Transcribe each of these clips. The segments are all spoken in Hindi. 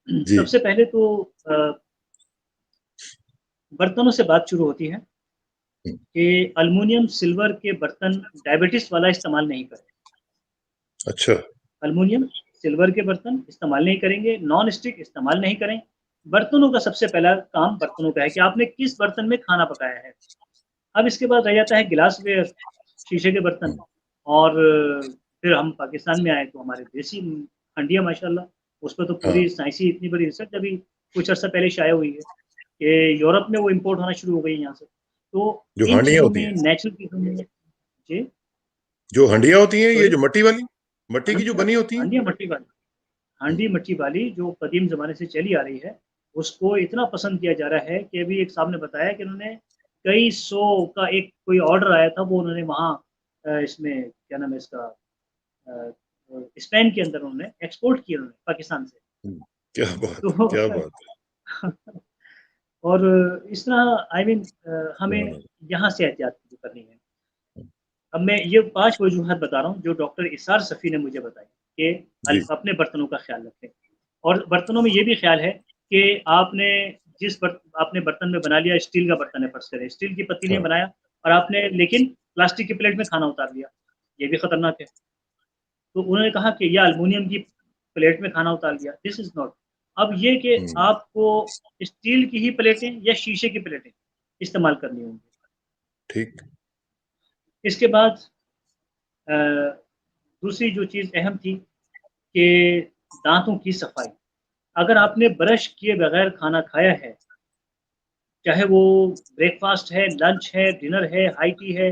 जी। सबसे पहले तो बर्तनों से बात शुरू होती है हुँ, कि एल्युमिनियम, सिल्वर के बर्तन डायबिटीज़ वाला इस्तेमाल नहीं करें। अच्छा। एल्युमिनियम, सिल्वर के बर्तन इस्तेमाल नहीं करेंगे, नॉन स्टिक इस्तेमाल नहीं करें। बर्तनों का सबसे पहला काम बर्तनों का है कि आपने किस बर्तन में खाना पकाया है। अब इसके बाद रह जाता है गिलासवेयर, शीशे के बर्तन। हुँ, और फिर हम पाकिस्तान में आए तो हमारे देसी हंडिया माशाल्लाह, उस पे तो हाँ, पूरी साइंसी इतनी बड़ी रिसर्च अभी कुछ अर्सा पहले शाया हुई है कि यूरोप में वो इम्पोर्ट होना शुरू हो गई यहाँ से। तो जो इन हाँडियाँ चीज़ों होती में, हैं, नेचुरल चीज़ों में। जी, जो हंडिया होती हैं, ये सॉरी? जो मट्टी वाली? मट्टी की जो हंडिया बनी होती हैं? हंडिया मट्टी वाली। हुँ, हांडी मट्टी वाली जो कदीम ज़माने से चली आ रही है, उसको इतना पसंद किया जा रहा है कि अभी एक साहब ने बताया कि उन्होंने कई 100 का एक कोई ऑर्डर आया था, वो उन्होंने वहाँ इसमें क्या नाम है इसका अ स्पेन के अंदर उन्होंने एक्सपोर्ट किए उन्होंने पाकिस्तान से। हुँ, क्या बात है! तो क्या बात है! और इस तरह आई मीन सुभान हमें अल्लाह। यहाँ से एहतियात करनी है। हुँ, अब मैं ये 5 वजूहात बता रहा हूँ जो डॉक्टर इसार सफ़ी ने मुझे बताई कि जी, अपने बर्तनों का ख़्याल रखें। और बर्तनों में ये भी ख़्याल है कि आपने आपने बर्तन में बना लिया, स्टील का बर्तन है फ़र्ज़ करें, स्टील की पतीली में हाँ, बनाया और आपने लेकिन प्लास्टिक की प्लेट में खाना उतार लिया, ये भी ख़तरनाक है। तो उन्होंने कहा कि या एल्युमिनियम की प्लेट में खाना उतार लिया, दिस इज़ नॉट। अब ये कि हुँ, आपको स्टील की ही प्लेटें या शीशे की प्लेटें इस्तेमाल करनी होंगी। ठीक। इसके बाद अ, दूसरी जो चीज़ अहम थी कि दाँतों की सफाई। अगर आपने ब्रश किए बगैर खाना खाया है, चाहे वो ब्रेकफ़ास्ट है, लंच है, डिनर है, हाई टी है,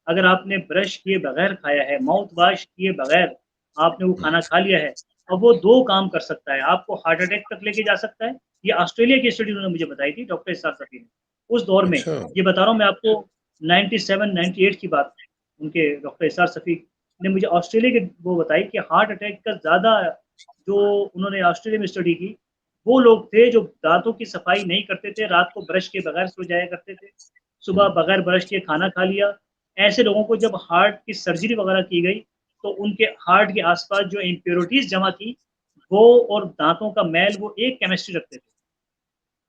अगर आपने ब्रश किए बगैर खाया है, माउथ वॉश किए बगैर आपने वो हुँ, खाना खा लिया है, अब वो 2 काम कर सकता है, आपको हार्ट अटैक तक लेके जा सकता है। ये ऑस्ट्रेलिया की स्टडी उन्होंने मुझे बताई थी, डॉक्टर इसार सफ़ी ने। उस दौर में, अच्छा, ये बता रहा हूँ मैं आपको 97-98 की बात, उनके डॉक्टर इसार सफ़ी ने मुझे ऑस्ट्रेलिया की वो बताई कि हार्ट अटैक का ज़्यादा जो उन्होंने ऑस्ट्रेलिया में स्टडी की, वो लोग थे जो दाँतों की सफाई नहीं करते थे, रात को ब्रश किए बगैर सो जाया करते थे, हुँ, सुबह बगैर ब्रश किए खाना खा लिया। ऐसे लोगों को जब हार्ट की सर्जरी वगैरह की गई, तो उनके हार्ट के आस-पास जो इम्प्योरिटीज़ जमा थी, वो और दाँतों का मैल वो एक केमिस्ट्री रखते थे।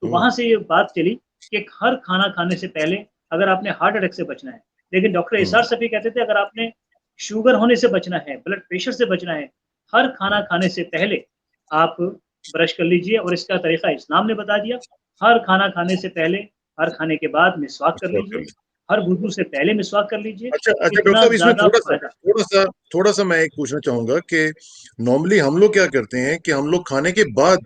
तो ओह! वहाँ से ये बात चली कि हर खाना खाने से पहले अगर आपने हार्ट अटैक से बचना है, लेकिन डॉक्टर हुँ, इसार सफ़ी कहते थे अगर आपने शुगर होने से बचना है, ब्लड प्रेशर से बचना है, हर खाना हुँ, खाने से पहले आप ब्रश कर लीजिए और इसका तरीका इस्लाम ने बता दिया। हर खाना खाने से पहले, हर खाने के बाद मिस्वाक कर मिसवाक कर लीजिए, लें। हर वुज़ू से पहले मिस्वाक कर लीजिए, अच्छा अच्छा डॉक्टर इतना साहब इसमें ज़्यादा थोड़ा-सा फ़ायदा। थोड़ा-सा थोड़ा-सा मैं एक पूछना चाहूँगा कि नॉर्मली हम लोग क्या करते हैं कि हम लोग खाने के बाद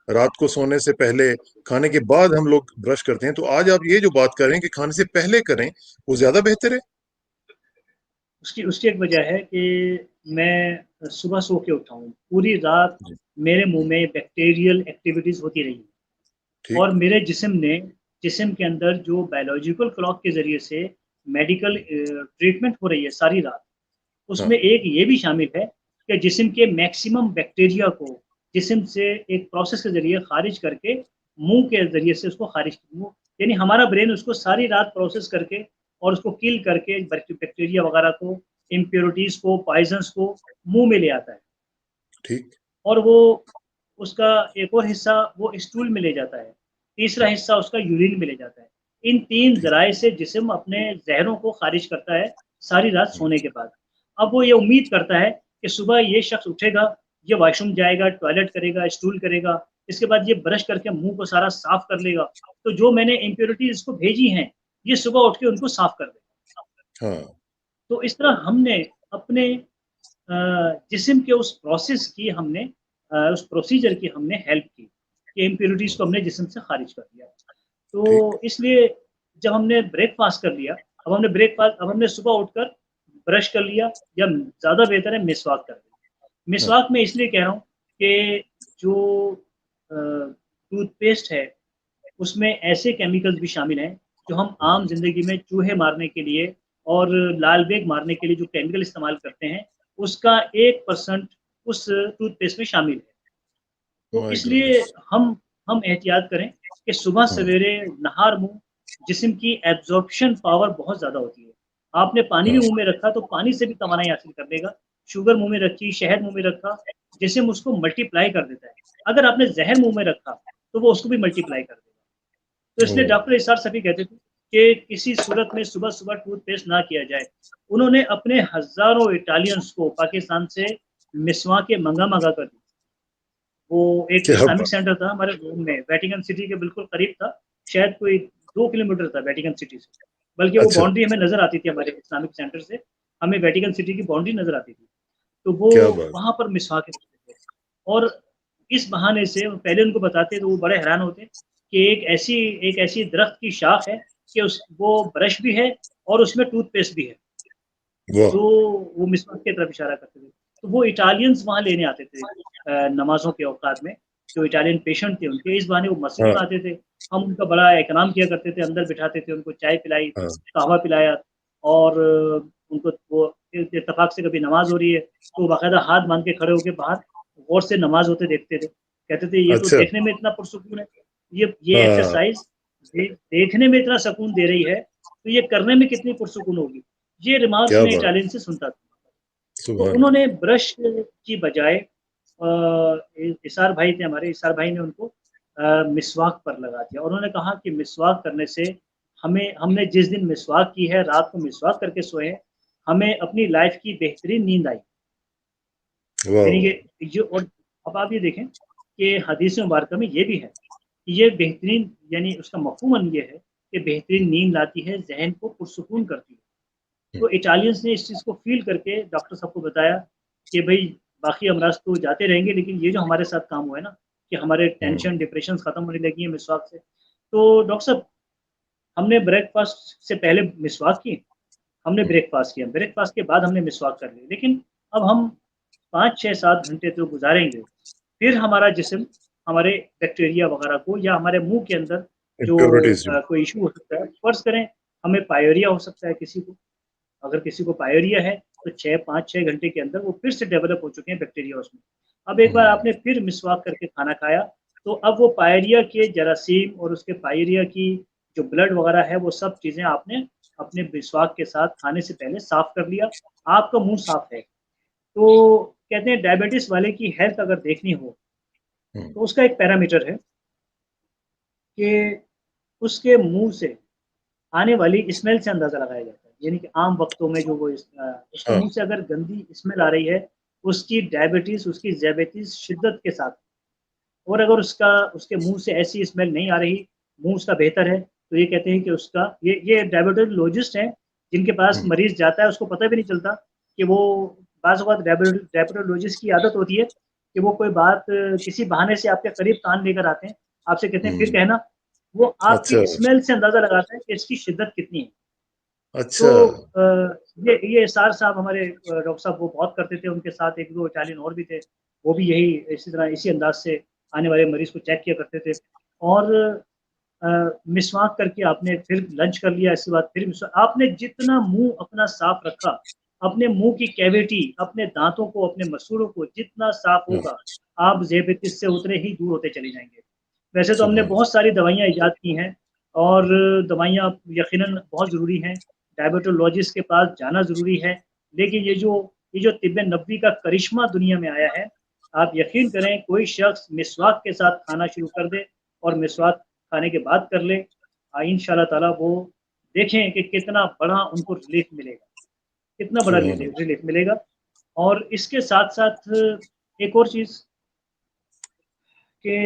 रात को सोने से पहले, खाने के बाद हम लोग ब्रश करते हैं, तो आज आप ये जो बात कर रहे हैं कि खाने से पहले करें, वो ज़्यादा बेहतर है? उसकी उसकी एक वजह है कि मैं सुबह सो के उठा हूँ, पूरी रात जी, मेरे मुँह जी, में बैक्टीरियल एक्टिविटीज़ होती रही और ठीक। मेरे जिस्म के अंदर जो बायोलॉजिकल क्लॉक के ज़रिए से मेडिकल हुँ, ट्रीटमेंट हो रही है सारी रात, हाँ, उसमें एक ये भी शामिल है कि जिस्म के मैक्सिमम बैक्टीरिया को जिस्म से एक प्रोसेस के ज़रिए ख़ारिज करके मुँह के ज़रिए से उसको ख़ारिज मुँह यानी हमारा ब्रेन उसको सारी रात प्रोसेस करके और उसको किल करके बैक्टीरिया वग़ैरह को, इम्प्योरिटीज़ को, पॉइज़न्स को मुँह में ले आता है ठीक। और वो उसका एक और हिस्सा वो स्टूल में ले जाता है, तीसरा हुँ, हिस्सा उसका यूरिन में ले जाता है। इन 3 ठीक। ज़राए से जिस्म अपने ज़हरों को ख़ारिज करता है सारी रात हुँ, सोने के बाद। अब वो ये उम्मीद करता है कि सुबह ये शख़्स उठेगा, ये वॉशरूम जाएगा, टॉयलेट करेगा, स्टूल करेगा, इसके बाद ये ब्रश करके मुँह को सारा साफ़ कर लेगा। तो जो मैंने इम्प्योरिटीज़ इसको भेजी हैं, ये सुबह उठ के उनको साफ़ कर देगा। हाँ, तो इस तरह हमने अपने जिस्म के उस प्रोसेस की हमने उस प्रोसीजर की हमने हेल्प की, कि इम्प्योरिटीज़ हुँ, को हमने जिस्म से ख़ारिज कर दिया। ठीक। तो इसलिए जब हमने ब्रेकफ़ास्ट कर लिया, अब हमने सुबह उठकर ब्रश कर लिया या ज़्यादा बेहतर है मिसवाक कर लिया। हाँ, मिसवाक मैं इसलिए कह रहा हूँ कि जो टूथपेस्ट है, उसमें ऐसे केमिकल्स भी शामिल हैं, जो हम हुँ, आम ज़िंदगी में चूहे मारने के लिए और लाल बेग मारने के लिए जो केमिकल इस्तेमाल करते हैं, उसका 1% उस टूथपेस्ट में शामिल है। तो माय इसलिए गॉडनेस! हम एहतियात करें कि सुबह हुँ, सवेरे नहार मुँह जिस्म की एब्ज़ॉर्प्शन पावर बहुत ज़्यादा होती है। आपने पानी भी हाँ, मुँह में रखा तो पानी से भी तवानाई हासिल कर लेगा। शुगर मुँह में रखी, शहद मुँह में रखा, जिस्म उसको मल्टीप्लाई कर देता है। अगर आपने ज़हर मुँह में रखा, तो वो उसको भी मल्टीप्लाई कर देगा। तो इसलिए ओह! डॉक्टर इरशाद सफ़ी कहते थे कि किसी सूरत में सुबह-सुबह टूथपेस्ट ना किया जाए। उन्होंने अपने हज़ारों इटालियंस को पाकिस्तान से मिसवाकें मँगा-मँगा कर दी। वो एक क्या इस्लामिक बात! सेंटर था हमारे रूम में, वेटिकन सिटी के बिल्कुल करीब था, शायद कोई 2 किलोमीटर था वेटिकन सिटी से। बल्कि वो अच्छा, बाउंड्री हमें नज़र आती थी हमारे इस्लामिक सेंटर से, हमें वेटिकन सिटी की बाउंड्री नज़र आती थी। तो वो क्या बात! वहाँ पर मिसवाकें करते थे और इस बहाने से पहले उनको बताते तो वो बड़े हैरान होते कि एक ऐसी दरख्त की शाख है कि उस वो ब्रश भी है और उसमें टूथपेस्ट भी है। वाह! तो वो मिसवाक की तरफ इशारा करते थे। तो वो इटालियंस वहाँ लेने आते थे नमाज़ों के औकात में, जो इटालियन पेशेंट थे उनके, इस बहाने वो मस्जिद हाँ, में आते थे। हम उनका बड़ा एहतराम किया करते थे, अंदर बिठाते थे, उनको चाय पिलाई, हाँ, कहवा पिलाया और उनको वो इत्तेफ़ाक से कभी नमाज़ हो रही है, तो बाकायदा हाथ बाँध के खड़े होके बाहर गौर से नमाज़ होते देखते थे। कहते थे, "ये तो अच्छा, देखने में इतना पुरसुकून है, ये हाँ, एक्सरसाइज़ देखने में इतना सकून दे रही है, तो ये करने में कितनी पुरसुकून होगी।" ये रिमार्क्स क्या मैं बात! इटालियन से सुनता था। तो सुभान उन्होंने अल्लाह! ब्रश की बजाय इसार भाई थे हमारे, इसार भाई ने उनको मिसवाक पर लगा दिया और उन्होंने कहा कि मिसवाक करने से हमने जिस दिन मिसवाक की है, रात को मिसवाक करके सोए हैं, हमें अपनी लाइफ़ की बेहतरीन नींद आई। वाह, यानी वाह! कि जो और अब आप ये देखें कि हदीस मुबारक में ये भी है, कि ये बेहतरीन यानी उसका मफ़हूम ये है कि बेहतरीन नींद लाती है, ज़हन को पुरसुकून करती है। हुँ, तो इटालियंस ने इस चीज़ को फ़ील करके डॉक्टर साहब को बताया कि भई बाकी अमराज़ तो जाते रहेंगे लेकिन ये जो हमारे साथ काम हुआ है ना, कि हमारे हुँ, टेंशन, डिप्रेशंस ख़त्म होने लगी हैं मिसवाक से। तो डॉक्टर साहब हमने ब्रेकफ़ास्ट से पहले मिसवाक की, हमने हुँ, ब्रेकफ़ास्ट किया, ब्रेकफ़ास्ट के बाद हमने मिसवाक कर ली। लेकिन अब हम 5, 6, 7 घंटे तो गुज़ारेंगे, फिर हमारा जिस्म हमारे बैक्टीरिया वग़ैरह को या हमारे मुँह के अंदर जो इम्प्योरिटीज़ जो कोई इश्यू हो सकता है, फ़र्ज़ करें हमें पायरिया हो सकता है किसी को, अगर किसी को पायरिया है, तो 6 5-6 घंटे के अंदर वो फिर से डेवलप हो चुके हैं बैक्टीरिया उसमें। अब एक बार हुँ, आपने फिर मिसवाक करके खाना खाया, तो अब वो पायरिया के जरासीम और उसके पायरिया की जो ब्लड वगैरह है, वो सब चीज़ें आपने अपने मिसवाक के साथ खाने से पहले साफ़ कर लिया, आपका मुँह साफ़ है। तो कहते हैं डायबिटीज़ वाले की हेल्थ अगर देखनी हो, हुँ, तो उसका एक पैरामीटर है कि उसके मुँह से आने वाली स्मेल से अंदाज़ा लगाया जाता है। यानी कि आम वक़्तों में जो वो उसके हाँ, मुँह से अगर गंदी स्मेल आ रही है, उसकी डायबिटीज़, उसकी ज़ियाबितीज़ शिद्दत के साथ और अगर उसके मुँह से ऐसी स्मेल नहीं आ रही, मुँह उसका बेहतर है, तो ये कहते हैं कि उसका ये डायबिटोलॉजिस्ट हैं, जिनके पास हुँ, मरीज़ जाता है, उसको पता भी नहीं चलता कि वो बाज़ औक़ात डायबिटोलॉजिस्ट की आदत होती है कि वो कोई बात किसी बहाने से आपके करीब कान लेकर आते हैं, आपसे कहते हैं, "फिर हुँ, कहना।" वो अच्छा, आपकी स्मेल से अंदाज़ा लगाता है कि इसकी शिद्दत कितनी है। तो अच्छा, ये इरशाद साहब हमारे डॉक्टर साहब वो बहुत करते थे, उनके साथ 1-2 इटालियन और भी थे। वो भी यही इसी तरह इसी अंदाज़ से आने वाले मरीज़ को चेक किया करते थे और मिसवाक करके आपने फिर लंच कर लिया, इसके बाद फिर मिसवा आपने जितना मुँह अपना साफ रखा, अपने मुँह की कैविटी, अपने दाँतों को, अपने मसूड़ों को जितना साफ हाँ, होगा, आप ज़ेबतीस से उतने ही दूर होते चले जाएँगे। वैसे तो हमने सुभान बहुत सारी दवाइयाँ इजाद की हैं और दवाइयाँ यकीनन बहुत ज़रूरी हैं, डायबिटोलॉजिस्ट के पास जाना ज़रूरी है, लेकिन ये जो तिब्बे नबवी का करिश्मा दुनिया में आया है, आप यकीन करें कोई शख्स मिसवाक के साथ खाना शुरू कर दे और मिसवाक खाने के बाद कर लें, इंशाअल्लाह ताला वो देखें कि कितना बड़ा उनको रिलीफ़ मिलेगा, कितना बड़ा सुभान अल्लाह! रिलीफ़ मिलेगा और इसके साथ-साथ एक और चीज़ कि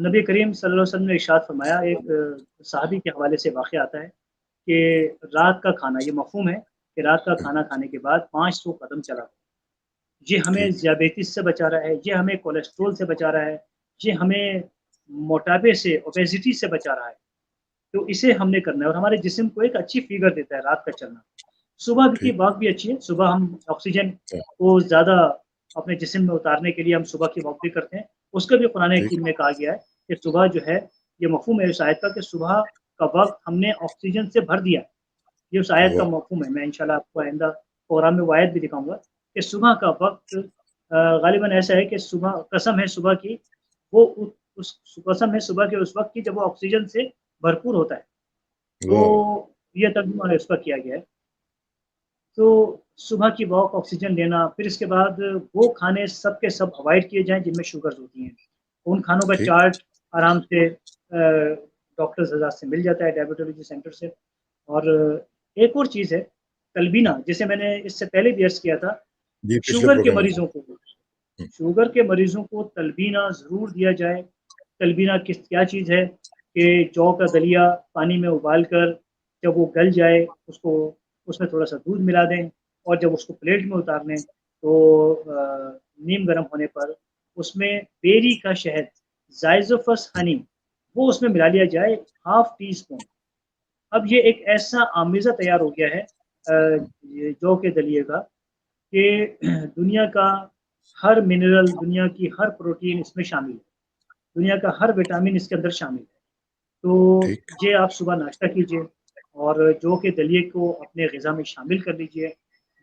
नबी करीम सल्लल्लाहु अलैहि वसल्लम ने इरशाद फरमाया एक सहाबी के हवाले से वाक़या आता है कि रात का खाना ये मफ़हूम है कि रात का हुँ, खाना खाने के बाद 500 कदम चला। ये हमें ठीक, ज़ियाबितीज़ से बचा रहा है, ये हमें कोलेस्ट्रॉल से बचा रहा है, ये हमें मोटापे से, ओबेसिटी से बचा रहा है। तो इसे हमने करना है और हमारे जिस्म को एक अच्छी फ़िगर देता है रात का चलना। सुबह की ठीक, वॉक भी अच्छी है, सुबह हम ऑक्सीजन हाँ, को ज़्यादा अपने जिस्म में उतारने के लिए हम सुबह की वॉक भी करते हैं। उसका भी कुरान ठीक, हकीम में कहा गया है कि सुबह जो है, ये मफ़हूम है इस आयत का कि सुबह का वक़्त हमने ऑक्सीजन से भर दिया। ये उस आयत का वाह! मफ़हूम है, मैं इंशाअल्लाह आपको आइंदा प्रोग्राम में वो आयत भी दिखाऊँगा कि सुबह का वक़्त ग़ालिबन ऐसा है कि सुबह कसम है सुबह की, वो उ उस कसम है सुबह के उस वक़्त की जब वो ऑक्सीजन से भरपूर होता है। वाह! तो ये तर्जुमा है उसका किया गया है। तो सुबह की वॉक, ऑक्सीजन लेना, फिर इसके बाद वो खाने सब के सब अवॉइड किए जाएँ जिनमें शुगर्स होती हैं। उन खानों का ठीक। चार्ट आराम से डॉक्टर्स हज़ार से मिल जाता है, डायबिटोलॉजी सेंटर से। और एक और चीज़ है, तलबीना, जिसे मैंने इससे पहले भी अर्ज़ किया था, जी, पिछले शुगर के प्रोग्राम में। मरीज़ों को हम्म, शुगर के मरीज़ों को तलबीना ज़रूर दिया जाए। तलबीना क्या चीज़ है कि जौ का दलिया पानी में उबाल कर जब वो गल जाए, उसको उसमें थोड़ा-सा दूध मिला दें और जब उसको प्लेट में उतार लें, तो नीम गर्म होने पर उसमें बेरी का शहद, ज़ाइज़ोफस हनी, वो उसमें मिला लिया जाए, हाफ़ टी स्पून। अब ये एक ऐसा आमीज़ा तैयार हो गया है ये जौ के दलिए का, कि दुनिया का हर मिनरल, दुनिया की हर प्रोटीन इसमें शामिल है, दुनिया का हर विटामिन इसके अंदर शामिल है। तो ठीक। ये आप सुबह नाश्ता कीजिए और जौ के दलिए को अपने ग़िज़ा में शामिल कर लीजिए।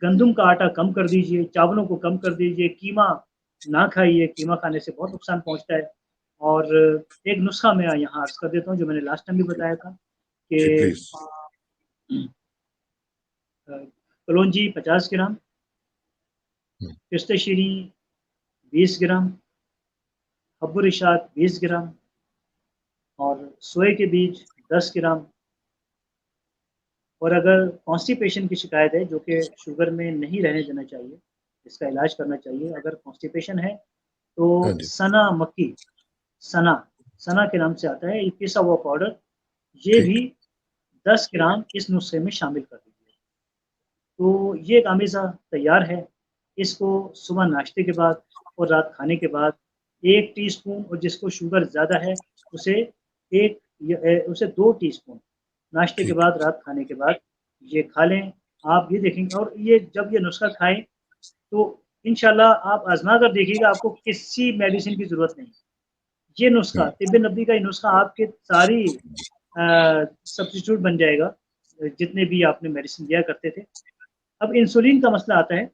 गंदम का आटा कम कर दीजिए, चावलों को कम कर दीजिए, कीमा ना खाइए, कीमा खाने से बहुत नुकसान पहुँचता है। और एक नुस्ख़ा मैं यहाँ अर्ज़ कर देता हूँ जो मैंने लास्ट टाइम भी जी, बताया था जी, कि प्लीज। कलौंजी 50 ग्राम, हम्म, पिस्ता शीरी 20 ग्राम, हब्बू रिशात 20 ग्राम और सोए के बीज 10 ग्राम। और अगर कॉन्स्टिपेशन की शिकायत है, जो कि शुगर में नहीं रहने देना चाहिए, इसका इलाज करना चाहिए। अगर कॉन्स्टिपेशन है, हाँ तो जी। सना मक्की, सना, सना के नाम से आता है, ये पिसा हुआ पाउडर, ये ठीक। भी 10 ग्राम इस नुस्खे में शामिल कर दीजिए। तो ये एक अमीज़ा तैयार है। इसको सुबह नाश्ते के बाद और रात खाने के बाद 1 टीस्पून, और जिसको शुगर ज़्यादा है, उसे 1 उसे 2 टीस्पून नाश्ते के ठीक। बाद, रात खाने के बाद ये खा लें। आप ये देखेंगे, और ये जब ये नुस्खा खाएँ, तो इंशाल्लाह आप आज़मा कर देखिएगा, आपको किसी मेडिसिन की ज़रूरत नहीं। ये नुस्खा, हम्म, तिब्बे-नब्बी का ये नुस्खा आपके सारी सब्स्टिट्यूट बन जाएगा, जितने भी आपने मेडिसिन लिया करते थे। अब इंसुलिन का मसला आता है।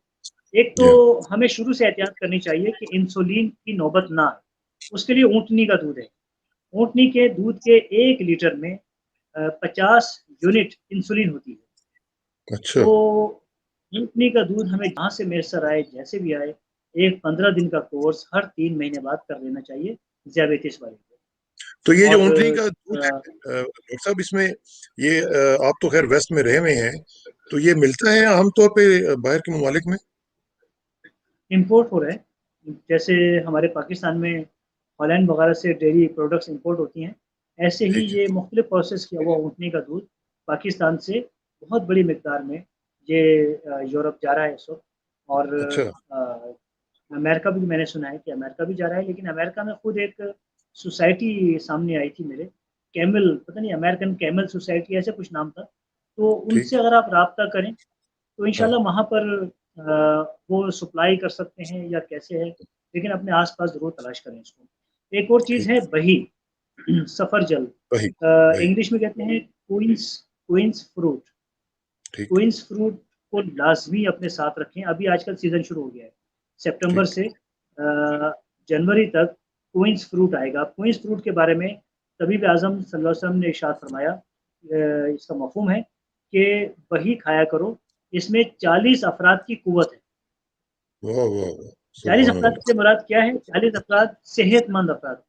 एक तो या। हमें शुरू से एहतियात करनी चाहिए कि इंसुलिन की नौबत ना आए। उसके लिए ऊँटनी का दूध है। ऊँटनी के दूध के 1 लीटर में 50 यूनिट इंसुलिन होती है। अच्छा। तो ऊँटनी का दूध हमें जहाँ से मैसर आए, जैसे भी आए, एक 15 दिन का कोर्स हर 3 महीने बाद कर लेना चाहिए, ज़ियाबेतिस वाले को। तो ये जो और ऊँटनी का दूध है, डॉक्टर साहब, इसमें ये आप तो खैर वेस्ट में रहे हुए हैं, तो ये मिलता है आमतौर पे बाहर के ममालिक में? इम्पोर्ट हो रहा है। जैसे हमारे पाकिस्तान में हॉलैंड वगैरह से डेयरी प्रोडक्ट्स इम्पोर्ट होती हैं, ऐसे ही ठीक है। ये मुख्तलिफ़ प्रोसेस किया हुआ ऊँटनी का दूध पाकिस्तान से बहुत बड़ी मिकदार में ये यूरोप जा रहा है इस वक़्त। और अच्छा। अ, अमेरिका भी मैंने सुना है कि अमेरिका भी जा रहा है, लेकिन अमेरिका में खुद एक सोसाइटी सामने आई थी मेरे, कैमल, पता नहीं, अमेरिकन कैमल सोसाइटी ऐसे कुछ नाम था। तो ठीक। उनसे अगर आप राब्ता करें, तो हाँ। इंशाल्लाह वहाँ पर वो सप्लाई कर सकते हैं या कैसे है, लेकिन अपने आस-पास ज़रूर तलाश करें इसको। एक और चीज़ ठीक। है बही, सफरजल, वही। वही। इंग्लिश में कहते हैं क्वीन्स क्वीन्स फ्रूट। ठीक। क्वीन्स फ्रूट को लाज़मी अपने साथ रखें, अभी आजकल सीज़न शुरू हो गया है। सितंबर ठीक। से जनवरी तक क्वीन्स फ्रूट आएगा। क्वीन्स फ्रूट के बारे में तबीब आज़म सल्लल्लाहु अलैहि वसल्लम ने इरशाद फरमाया, इसका मफ़हूम है कि वही खाया करो, इसमें 40 अफ़राद की कुव्वत है। वाह, वाह, वाह! 40 सुभान अफ़राद अल्लाह! से मुराद क्या है? 40 अफ़राद सेहतमंद अफ़राद।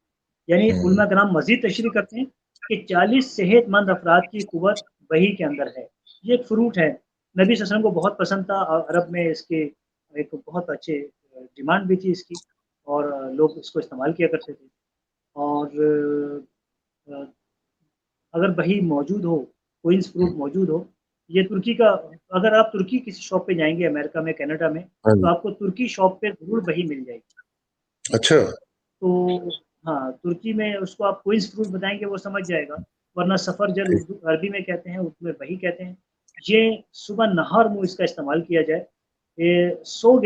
यानी हुँ, उलमा कराम मज़ीद तशरीह करते हैं कि 40 सेहतमंद अफ़राद की कुव्वत वही के अंदर है। ये एक फ्रूट है। नबी सल्लल्लाहु अलैहि वसल्लम को बहुत पसंद था, अरब में इसके एक बहुत अच्छे डिमांड भी थी इसकी, और लोग इसको इस्तेमाल किया करते थे। और अ, अगर वही मौजूद हो, क्वीन्स हुँ। फ्रूट मौजूद हो, ये तुर्की का, अगर आप तुर्की किसी शॉप पे जाएँगे अमेरिका में, कनाडा में, हाँ तो जी। आपको तुर्की शॉप पे ज़रूर वही मिल जाएगी। अच्छा। तो हाँ, तुर्की में उसको आप क्वीन्स फ्रूट बताएँगे, वो समझ जाएगा, वरना सफरजल ठीक। उर्दू अरबी में कहते हैं, उर्दू में वही कहते हैं। ये सुबह नहर-मुँह इसका इस्तेमाल किया जाए। ये 100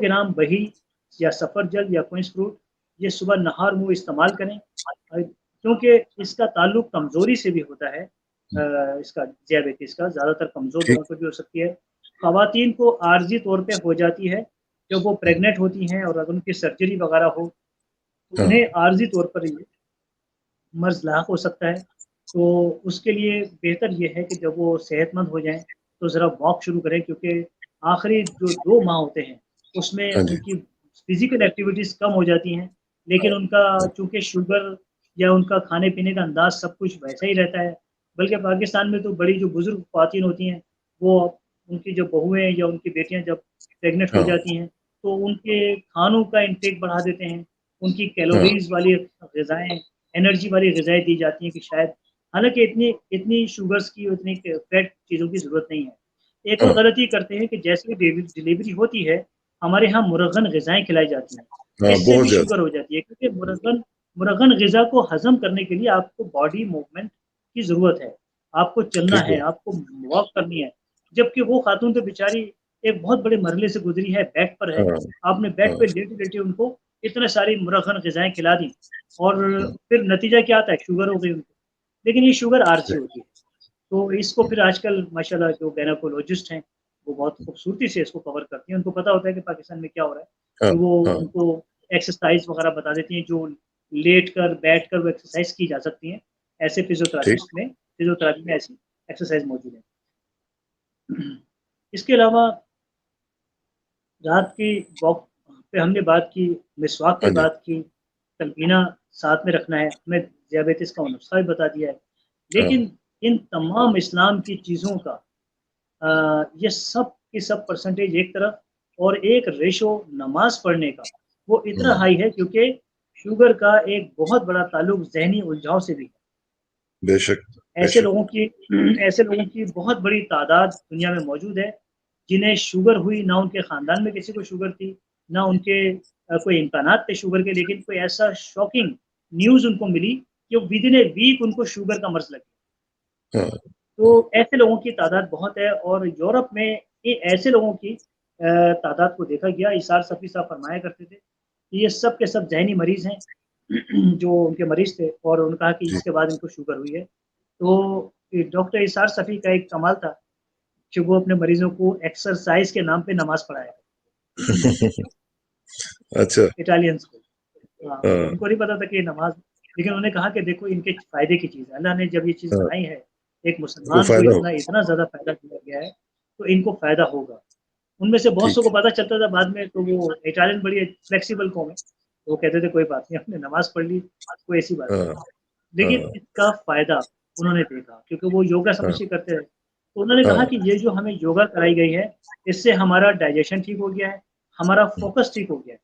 ग्राम वही या सफरजल या क्वीन्स फ्रूट, ये सुबह नहर-मुँह इस्तेमाल करें। क्योंकि इसका ताल्लुक कमज़ोरी से भी होता है, हुँ, इसका ज़ियाबेतिस का, ज़्यादातर कमज़ोर ठीक। लोगों को भी हो सकती है। ख़वातीन को आर्ज़ी तौर पे हो जाती है, जब वो हुँ, प्रेग्नेंट होती हैं और अगर उनकी सर्जरी वग़ैरह हो, तो हाँ, उन्हें आर्ज़ी तौर पर ये मर्ज़ लाहक हो सकता है। तो उसके लिए बेहतर ये है कि जब वो सेहतमंद हो जाएँ, तो ज़रा वॉक शुरू करें, क्योंकि आखिरी जो 2 माह होते हैं, उसमें हाँ जी। उनकी फिज़िकल एक्टिविटीज़ कम हो जाती हैं, लेकिन उनका चूँकि शुगर या उनका खाने-पीने का अंदाज़ सब कुछ वैसा ही रहता है। बल्कि पाकिस्तान में तो बड़ी जो बुज़ुर्ग ख़वातीन होती हैं, वो उनकी जो बहुएँ या उनकी बेटियाँ जब प्रेग्नेंट हो हाँ, जाती हैं, तो उनके खानों का इंटेक बढ़ा देते हैं। उनकी हाँ, कैलोरीज़ वाली ग़िज़ाएँ, एनर्जी वाली ग़िज़ाएँ दी जाती हैं कि शायद हालाँकि इतनी इतनी शुगर्स की, इतनी फैट चीज़ों की ज़रूरत नहीं है। एक और हाँ, गलती करते हैं कि जैसे ही डिलीवरी होती है, हमारे यहाँ मुरगन ग़िज़ाएँ खिलाई जाती हैं। हाँ, इससे बहुत भी ज़्यादा। शुगर हो जाती है क्योंकि मुरगन ग़िज़ा को हज़म करने के लिए आपको बॉडी मूवमेंट की ज़रूरत है। आपको चलना ठीक है, है। आपको वॉक करनी है। जबकि वो खातून तो बेचारी एक बहुत बड़े मरहले से गुज़री है, बेड पर है। हाँ, आपने बेड हाँ, पे लेटे-लेटे उनको इतने सारी मुरगन ग़िज़ाएँ खिला दी और हाँ, फिर नतीजा क्या आता है? शुगर हो गई उनको। लेकिन ये शुगर आरसी ठीक। होती है। तो इसको फिर आजकल माशाल्लाह जो गायनेकोलॉजिस्ट हैं, वो बहुत खूबसूरती से इसको कवर करती हैं। उनको पता होता है कि पाकिस्तान में क्या हो रहा है, हाँ, तो वो हाँ, उनको एक्सरसाइज़ वगैरह बता देती हैं, जो लेट कर, बैठकर वो एक्सरसाइज़ की जा सकती हैं। ऐसे ठीक। फिज़ियोथेरेपी में ऐसी एक्सरसाइज़ मौजूद है। इसके अलावा रात की वॉक पे हमने बात की, मिसवाक पे हाँ जी। बात की, तलकीना साथ में रखना है, हमें ज़ियाबतीस का नुस्ख़ा भी बता दिया है। हाँ, लेकिन इन तमाम इस्लाम की चीज़ों का ये सब की सब परसेंटेज एक तरफ और एक रेशो नमाज़ पढ़ने का, वो इतना हुँ, हाई है क्योंकि शुगर का एक बहुत बड़ा ताल्लुक ज़हनी उलझाव से भी है। बेशक, ऐसे बेशक। लोगों की ऐसे लोगों की बहुत बड़ी तादाद दुनिया में मौजूद है, जिन्हें शुगर हुई, ना उनके ख़ानदान में किसी को शुगर थी, ना उनके कोई इम्कानात थे शुगर के, लेकिन कोई ऐसा शॉकिंग न्यूज़ उनको मिली कि विदिन ए वीक उनको शुगर का मर्ज़ लग गया। हाँ, तो ऐसे लोगों की तादाद बहुत है और यूरोप में ये ऐसे लोगों की तादाद को देखा गया। इसार सफ़ी साहब फरमाया करते थे कि ये सब के सब ज़हनी मरीज़ हैं जो उनके मरीज़ थे और उन्होंने कहा कि जी। इसके बाद इनको शुगर हुई है। तो ये डॉक्टर इसार सफ़ी का एक कमाल था कि वो अपने मरीज़ों को एक्सरसाइज़ के नाम पे नमाज़ पढ़ाया, अच्छा, इटालियंस को। हाँ, हाँ, उनको नहीं पता था कि ये नमाज़, लेकिन उन्होंने कहा कि देखो इनके फ़ायदे की चीज़ है। अल्लाह ने जब ये चीज़ हाँ, बनाई है, एक इनको मुसलमान को फ़ायदा हो। इतना इतना ज़्यादा फ़ायदा दिया गया है, तो इनको फ़ायदा होगा। उनमें से बहुत सौ ठीक। को पता चलता था बाद में, तो वो इटालियन बड़ी फ्लेक्सिबल कौम है। तो वो कहते थे कोई बात नहीं, हमने नमाज़ पढ़ ली, कोई ऐसी बात नहीं। हाँ, लेकिन हाँ, इसका फ़ायदा उन्होंने देखा क्योंकि वो योगा हाँ, समझ के करते थे। तो उन्होंने कहा हाँ, कि ये जो हमें योगा कराई गई है, इससे हमारा डाइजेशन ठीक हो गया है, हमारा हुँ, फ़ोकस ठीक हो गया है।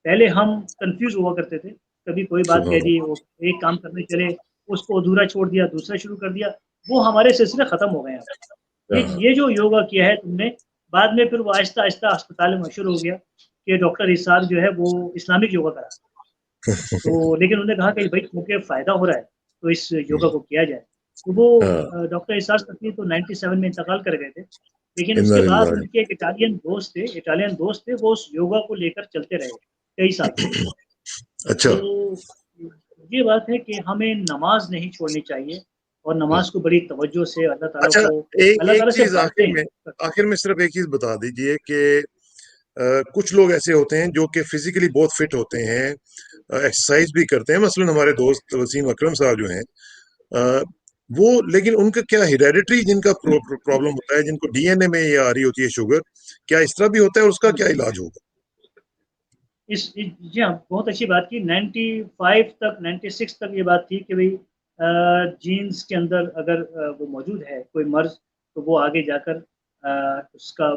पहले हम कन्फ्यूज़ हुआ करते थे, कभी कोई बात कह सुभान दी, अल्लाह। वो एक काम करने चले, उसको अधूरा छोड़ दिया, दूसरा शुरू कर दिया, वो हमारे सिलसिले ख़त्म हो गए हैं अब। हाँ, ये जो योगा किया है तुमने, बाद में फिर वो आहिस्ता-आहिस्ता अस्पताल में मशहूर हो गया कि डॉक्टर इसाक जो है वो इस्लामिक योगा करा। तो लेकिन उन्होंने कहा कि भई क्योंकि फ़ायदा हो रहा है, तो इस योगा हुँ, को किया जाए। तो वो हाँ, डॉक्टर इसाक सफ़ी तो 97 में इंतकाल कर गए थे। लेकिन इन्ना उसके बाद लिल्लाहि। उनके एक इटालियन दोस्त थे, वो उस योगा को लेकर चलते रहे, कई साल तक। अच्छा, तो ये बात है कि हमें नमाज़ नहीं छोड़नी चाहिए और हाँ। नमाज़ को बड़ी तवज्जो से अच्छा, अल्लाह एक ताला से चीज़ माँगते हैं। आखिर में सिर्फ़ एक चीज़ बता दीजिए कि कुछ लोग ऐसे होते हैं जो कि फिज़िकली बहुत फिट होते हैं, एक्सरसाइज़ भी करते हैं, मसलन हमारे दोस्त वसीम अकरम साहब जो हैं, अ, वो लेकिन उनका क्या हेरेडिटरी जिनका प्रॉब्लम होता है, जिनको डीएनए में ये आ रही होती है शुगर, क्या इस तरह भी होता है और उसका हुँ। क्या इलाज होगा? जी हाँ, बहुत अच्छी बात की। 95 तक 96 तक ये बात थी कि भई जीन्स के अंदर अगर वो मौजूद है कोई मर्ज़, तो वो आगे जाकर उसका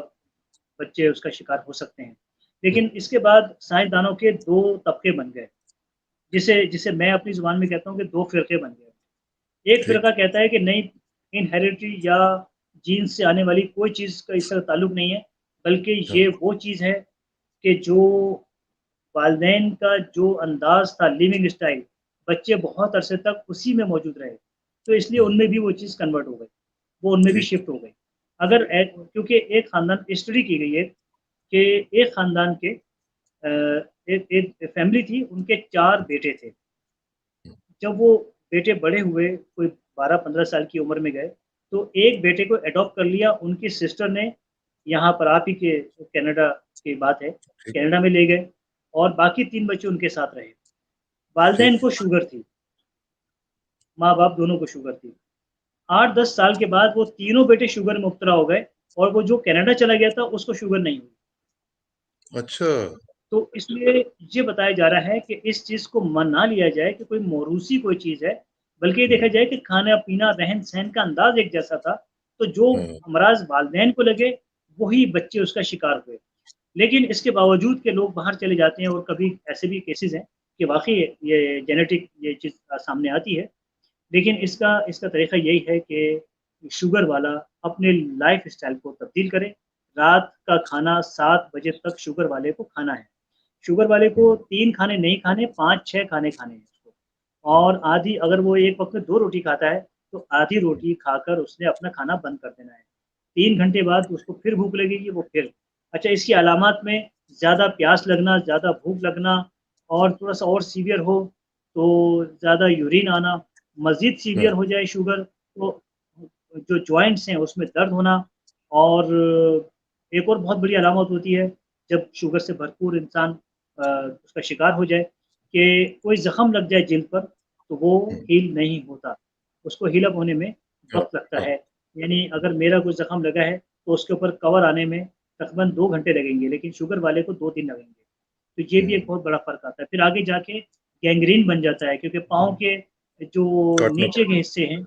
बच्चे उसका शिकार हो सकते हैं। हुँ, लेकिन इसके बाद साइंसदानों के 2 तबके बन गए, जिसे जिसे मैं अपनी ज़ुबान में कहता हूँ कि 2 फ़िरके बन गए। एक ठीक। फ़िरका कहता है कि नहीं, इनहेरिटरी या जीन्स से आने वाली कोई चीज़ का इससे ताल्लुक नहीं है, बल्कि हाँ, ये वो चीज़ है कि जो वालिदैन का जो अंदाज़ था लिविंग स्टाइल, बच्चे बहुत अरसे तक उसी में मौजूद रहे। तो इसलिए हुँ, उनमें भी वो चीज़ कन्वर्ट हो गई, वो उनमें भी ठीक। शिफ्ट हो गई। अगर क्योंकि एक ख़ानदान स्टडी की गई है कि एक ख़ानदान के एक एक फैमिली थी, उनके 4 बेटे थे। जब वो बेटे बड़े हुए, कोई 12-15 साल की उम्र में गए, तो एक बेटे को एडॉप्ट कर लिया उनकी सिस्टर ने, यहाँ पर आप ही के कनाडा की बात है, ठीक, कनाडा में ले गए और बाकी 3 बच्चे उनके साथ रहे। ठीक, वालिदैन को शुगर थी, माँ-बाप दोनों को शुगर थी। 8-10 साल के बाद वो तीनों बेटे शुगर में मुब्तला हो गए और वो जो कनाडा चला गया था उसको शुगर नहीं हुई। अच्छा। तो इसलिए ये बताया जा रहा है कि इस चीज़ को ना लिया जाए कि कोई मौरूसी कोई चीज़ है, बल्कि ये देखा हम्म, जाए कि खाना-पीना, रहन-सहन का अंदाज़ एक जैसा था, तो जो हाँ, अमराज़ वालिदैन को लगे, वही बच्चे उसका शिकार हुए। लेकिन इसके बावजूद कि लोग बाहर चले जाते हैं और कभी ऐसे भी केसेज़ हैं कि वाक़ई ये जेनेटिक ये चीज़ सामने आती है। लेकिन इसका इसका तरीक़ा यही है कि शुगर वाला अपने लाइफ़स्टाइल को तब्दील करे। रात का खाना 7 बजे तक शुगर वाले को खाना है। शुगर वाले को हम्म, 3 खाने नहीं खाने, 5-6 खाने खाने हैं उसको। और आधी अगर वो एक वक़्त में 2 रोटी खाता है, तो आधी रोटी खाकर उसने अपना खाना बंद कर देना है। 3 घंटे बाद उसको फिर भूख लगेगी, वो फिर। अच्छा, इसकी अलामात में ज़्यादा प्यास लगना, ज़्यादा भूख लगना और थोड़ा-सा और सीवियर हो, तो ज़्यादा यूरिन आना, मज़ीद हाँ, सीवियर हो जाए शुगर, तो जो जॉइंट्स हैं उसमें दर्द होना और एक और बहुत बड़ी अलामत होती है, जब शुगर से भरपूर इंसान उसका शिकार हो जाए कि कोई ज़ख्म लग जाए जिल्द पर, तो वो हम्म, हील नहीं होता। उसको हील अप होने में हाँ, वक़्त लगता हाँ, है। यानी अगर मेरा कोई ज़ख्म लगा है, तो उसके ऊपर कवर आने में तकरीबन 2 घंटे लगेंगे, लेकिन शुगर वाले को 2 दिन लगेंगे। तो ये भी एक हम्म, बहुत बड़ा फ़र्क आता है। फिर आगे जाके गैंग्रीन बन जाता है क्योंकि पाँव के जो काटना नीचे के पड़ता हिस्से हैं,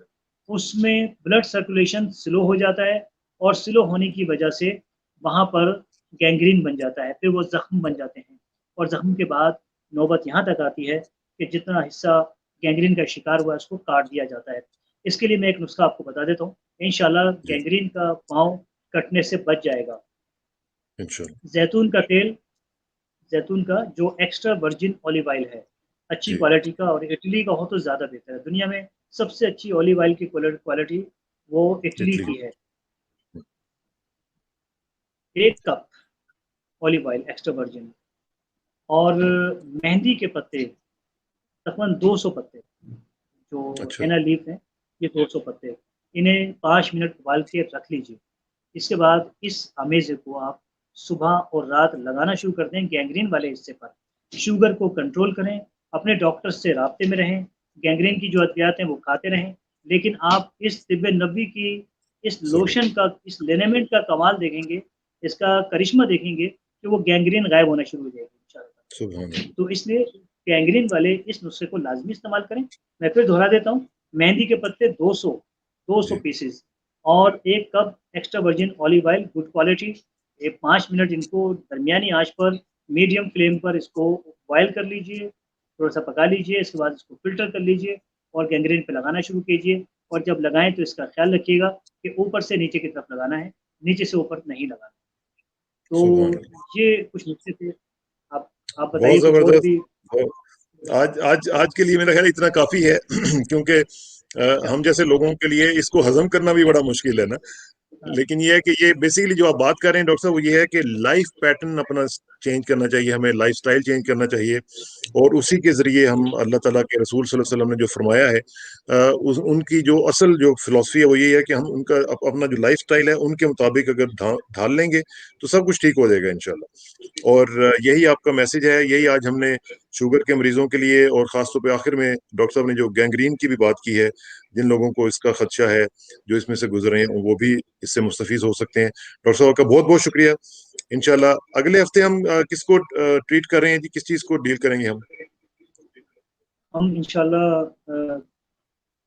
उसमें ब्लड सर्कुलेशन स्लो हो जाता है और स्लो होने की वजह से वहाँ पर गैंग्रीन बन जाता है, फिर वो ज़ख्म बन जाते हैं और ज़ख्म के बाद नौबत यहाँ तक आती है कि जितना हिस्सा गैंग्रीन का शिकार हुआ है, उसको काट दिया जाता है। इसके लिए मैं एक नुस्ख़ा आपको बता देता हूँ, इंशाअल्लाह है। जी, गैंग्रीन का पाँव कटने से बच जाएगा। इंशाल्लाह। ज़ैतून का तेल, ज़ैतून का जो एक्स्ट्रा वर्जिन ऑलिव ऑयल है, अच्छी जी, क्वालिटी का और इटली का हो तो ज़्यादा बेहतर है। दुनिया में सबसे अच्छी ऑलिव ऑयल की क्वालिटी वो इटली इटली की की। है। 1 cup olive oil extra virgin और मेहंदी के पत्ते तकरीबन 200 पत्ते, जो अच्छा। हेना लीफ है, ये 200 पत्ते, इन्हें 5 मिनट उबाल के रख लीजिए। इसके बाद इस अमेज़े को आप सुबह और रात लगाना शुरू कर दें गैंग्रीन वाले हिस्से पर। शुगर को कंट्रोल करें, अपने डॉक्टर से राब्ते में रहें, गैंग्रीन की जो अद्वियात हैं वो खाते रहें, लेकिन आप इस तिब्बे नबवी की इस सुबह। लोशन का, इस लिनेमेंट का कमाल देखेंगे, इसका करिश्मा देखेंगे कि वो गैंग्रीन गायब होना शुरू हो जाएगी इंशाअल्लाह। सुबह अल्लाह। तो इसलिए गैंग्रीन वाले इस नुस्खे को लाज़मी इस्तेमाल करें। मैं फिर दोहरा देता हूँ, मेहंदी के पत्ते 200 जी, पीसेज़ और 1 cup extra virgin olive oil good quality. ये 5 मिनट इनको दरमियानी आँच पर मीडियम फ्लेम पर इसको बॉयल कर लीजिए, थोड़ा-सा पका लीजिए, इसके बाद इसको फ़िल्टर कर लीजिए और गैंग्रीन पे लगाना शुरू कीजिए और जब लगाएँ तो इसका ख़्याल रखिएगा कि ऊपर से नीचे की तरफ लगाना है, नीचे से ऊपर नहीं लगाना। सुबह तो अल्लाह। ये कुछ नुस्खे थे। आप आप बहुत बताइए कुछ और जबरदस्त। भी? आज आज आज के लिए मेरा ख्याल इतना काफी है क्योंकि अच्छा, हम जैसे लोगों के लिए इसको हजम करना भी बड़ा मुश्किल है ना। हाँ, लेकिन ये है कि ये बेसिकली जो आप बात कर रहे हैं डॉक्टर साहब, वो ये है कि लाइफ पैटर्न अपना चेंज करना चाहिए, हमें लाइफस्टाइल चेंज करना चाहिए। और उसी के जरिए हम अल्लाह ताला के रसूल सल्लल्लाहु अलैहि वसल्लम ने जो फरमाया है, उनकी जो असल जो फिलॉसफी है वो ये है कि हम उनका अपना जो लाइफस्टाइल है उनके मुताबिक अगर ढाल लेंगे तो सब कुछ ठीक हो जाएगा इंशाल्लाह। और यही आपका मैसेज है, यही आज हमने शुगर के मरीजों के लिए और खासतौर पे आखिर में डॉक्टर साहब ने जो गैंग्रीन की भी बात की है, जिन लोगों को इसका खदशा है, जो इसमें से गुजरे हैं, वो भी इससे मुस्तफीज हो सकते हैं। डॉक्टर साहब का बहुत बहुत शुक्रिया। इंशाल्लाह अगले हफ्ते हम किसको ट्रीट कर रहे हैं जी, किस चीज को डील करेंगे हम? हम इंशाल्लाह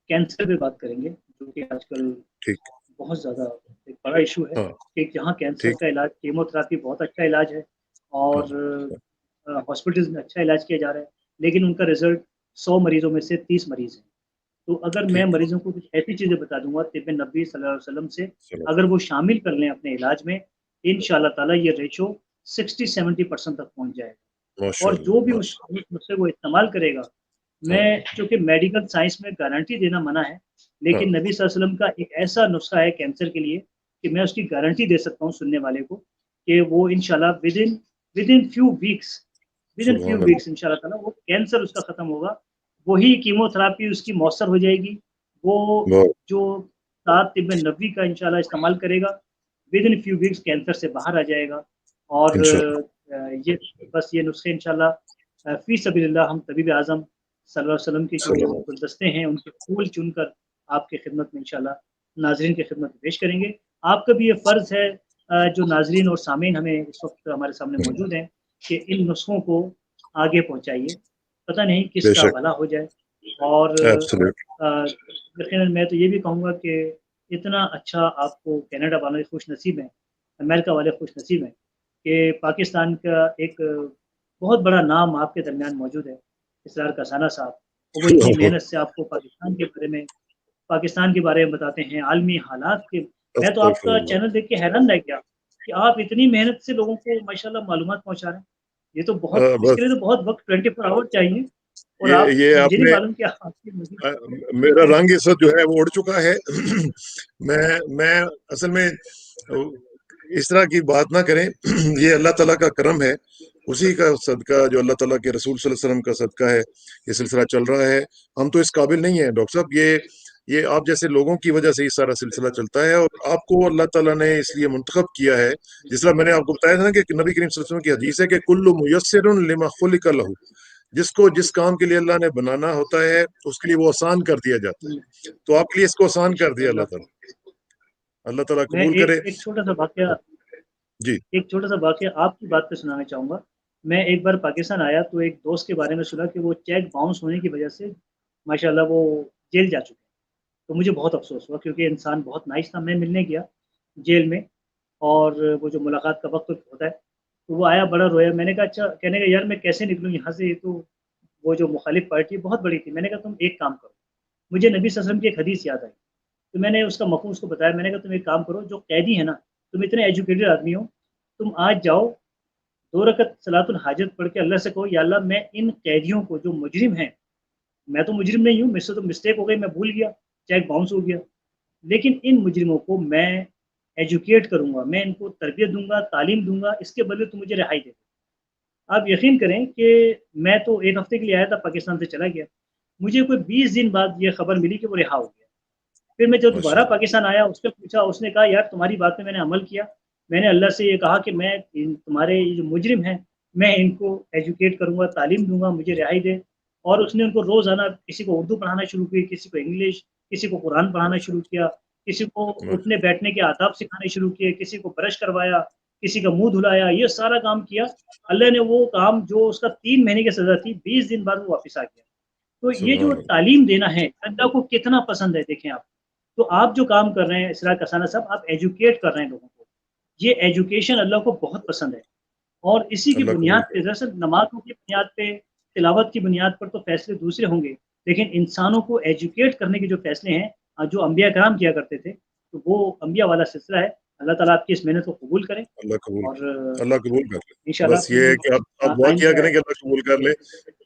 कैंसर पे बात करेंगे, जो कि आजकल ठीक। बहुत ज़्यादा एक बड़ा इश्यू है हाँ। कि जहाँ कैंसर ठीक। का इलाज कीमोथेरेपी बहुत अच्छा इलाज है हाँ, और हॉस्पिटल्स में अच्छा इलाज किया जा रहा है, लेकिन उनका रिज़ल्ट 100 मरीज़ों में से 30 मरीज़ हैं। तो अगर मैं ठीक। मरीज़ों को कुछ ऐसी चीज़ें बता दूँगा तिब्बे नबवी सल्लल्लाहु अलैहि वसल्लम से, चलो। अगर वो शामिल कर लें अपने इलाज में, इंशाअल्लाह ताला ये रेशो 60-70% तक पहुँच जाएगा और माशाल्लाह, जो भी उस माशाल्लाह। नुस्खे को इस्तेमाल करेगा, हाँ, मैं चूँकि मेडिकल साइंस में गारंटी देना मना है, हाँ, लेकिन नबी सल्लल्लाहु अलैहि वसल्लम का एक ऐसा नुस्खा है कैंसर के लिए कि मैं उसकी गारंटी दे सकता हूँ सुनने वाले को कि वो इंशाल्लाह विदिन फ्यू सुभान अल्लाह। वीक्स इंशाल्लाह ताला वो कैंसर उसका खत्म होगा। वही कीमोथेरेपी उसकी मौसर हो जाएगी। वो बहुत। जो सात तिब्बे नबवी का इंशाल्लाह इस्तेमाल करेगा, विदिन फ्यू वीक्स कैंसर से बाहर आ जाएगा और इंशाल्लाह। ये बस ये नुस्खे इंशाल्लाह फ़ी सबीलिल्लाह हम तबीब आज़म सल्लल्लाहु अलैहि वसल्लम के जो सल्लल्लाहु अलैहि गुलदस्ते हैं, उनके फूल चुनकर आपकी खिदमत में इंशाल्लाह नाज़रीन की खिदमत में पेश करेंगे। आपका भी ये फ़र्ज़ है जो नाज़रीन और सामीन हमें इस वक़्त हमारे सामने मौजूद हैं कि इन नुस्ख़ों को आगे पहुँचाइए। पता नहीं किसका बेशक। भला हो जाए और एब्सोल्यूट। यकीनन मैं तो ये भी कहूँगा कि इतना अच्छा आपको कनाडा वाले खुशनसीब हैं, अमेरिका वाले खुशनसीब हैं कि पाकिस्तान का एक बहुत बड़ा नाम आपके दरमियान मौजूद है, इसरार कसाना साहब। और वो इतनी मेहनत से आपको पाकिस्तान के बारे में बताते हैं, आलमी हालात के मैं तो आपका अस्तगफुरुल्लाह। चैनल देख के हैरान रह गया कि आप इतनी मेहनत से लोगों को माशाल्लाह मालूमात पहुँचा रहे हैं। ये तो बहुत इसके लिए बस तो बहुत वक़्त 24 आवर चाहिए और आप ये मुझे नहीं आपने मालूम कि आपकी मज़ीद मेरा रंग इस वक्त जो है वो उड़ चुका है। मैं असल में इस तरह की बात ना करें। ये अल्लाह ताला का करम है, उसी का सदका, जो अल्लाह ताला के रसूल सल्लल्लाहु अलैहि वसल्लम का सदका है, ये सिलसिला चल रहा है। हम तो इस काबिल नहीं है डॉक्टर साहब, ये आप जैसे लोगों की वजह से ये सारा सिलसिला चलता है, और आपको अल्लाह ताला ने इसलिए मुंतखब किया है। जिस तरह मैंने आपको बताया था ना कि नबी करीम सल्लल्लाहु अलैहि वसल्लम की हदीस है कि कुल्लु मुयस्सिरुन लिमा खुलिका लहू, जिसको जिस काम के लिए अल्लाह ने बनाना होता है उसके लिए वो आसान कर दिया जाता हुँ, है। तो आपके लिए इसको आसान कर दिया माशाअल्लाह। अल्लाह ताला। अल्लाह ताला मैं कबूल करे। एक छोटा-सा वाक़या जी। एक छोटा-सा वाक़या आपकी बात पे सुनाना चाहूँगा। मैं एक बार पाकिस्तान आया तो एक दोस्त के बारे में सुना कि वो चेक बाउंस होने की वजह से माशाअल्लाह वो जेल जा चुके हैं। तो मुझे बहुत अफ़सोस हुआ क्योंकि इंसान बहुत नाइस था। मैं मिलने गया जेल में और वो जो मुलाकात का वक़्त होता है, तो वो आया बड़ा रोया। मैंने कहा अच्छा कहने लगा यार मैं कैसे निकलूँ यहाँ से, ये तो वो जो मुखालिफ पार्टी बहुत बड़ी थी। मैंने कहा तुम एक काम करो, मुझे नबी सल्लल्लाहु अलैहि वसल्लम की एक हदीस याद आई। तो मैंने उसका मफ़हूम उसको बताया। मैंने कहा तुम एक काम करो, जो कैदी है ना, तुम इतने एजुकेटेड आदमी हो, तुम आज जाओ 2 रकत सलातुल हाजत पढ़ के अल्लाह से कहो या अल्लाह मैं इन कैदियों को जो मुजरिम हैं, मैं तो मुजरिम नहीं हूँ, मुझसे तो मिस्टेक हो गई, मैं भूल गया, चेक बाउंस हो गया। लेकिन इन मुजरिमों को मैं एजुकेट करूँगा, मैं इनको तरबियत दूँगा, तालीम दूँगा, इसके बदले तुम मुझे रिहाई दे दो। आप यकीन करें कि मैं तो 1 हफ़्ते के लिए आया था, पाकिस्तान से चला गया। मुझे कोई 20 दिन बाद ये खबर मिली कि वो रिहा हो गया। फिर मैं जब दोबारा माशाल्लाह। पाकिस्तान आया, उससे पूछा, उसने कहा यार तुम्हारी बात पे मैंने अमल किया। मैंने अल्लाह से ये कहा कि मैं इन तुम्हारे ये जो मुजरिम हैं, मैं इनको एजुकेट करूँगा, तालीम दूँगा, मुझे रिहाई दें। और उसने उनको रोज़ाना किसी को उर्दू पढ़ाना शुरू की, किसी को इंग्लिश, किसी को कुरान पढ़ाना शुरू किया, किसी को माश उठने-बैठने के आदाब सिखाने शुरू किए, किसी को ब्रश करवाया, किसी का मुँह धुलाया, ये सारा काम किया। अल्लाह ने वो काम जो उसका 3 महीने की सज़ा थी, 20 दिन बाद वो वापस आ गया। तो ये जो सुभान अल्लाह। तालीम देना है, अल्लाह को कितना पसंद है देखें आप। तो आप जो काम कर रहे हैं इसरार कसाना साहब, आप एजुकेट कर रहे हैं लोगों को। ये एजुकेशन अल्लाह को बहुत पसंद है और इसी की अल्लाह कबूल बुनियाद पे करे। दरअसल नमाज़ों की बुनियाद पे, तिलावत की बुनियाद पर तो फ़ैसले दूसरे होंगे, लेकिन इंसानों को एजुकेट करने के जो फ़ैसले हैं जो अम्बिया कराम किया करते थे, तो वो अम्बिया वाला सिलसिला है। अल्लाह ताला आपकी इस मेहनत को कबूल करे अल्लाह कबूल और करे। अल्लाह कबूल कर ले। इंशाअल्लाह बस ये फिर है कि आप दुआ किया आइंदा करें कि अल्लाह कबूल कर ले।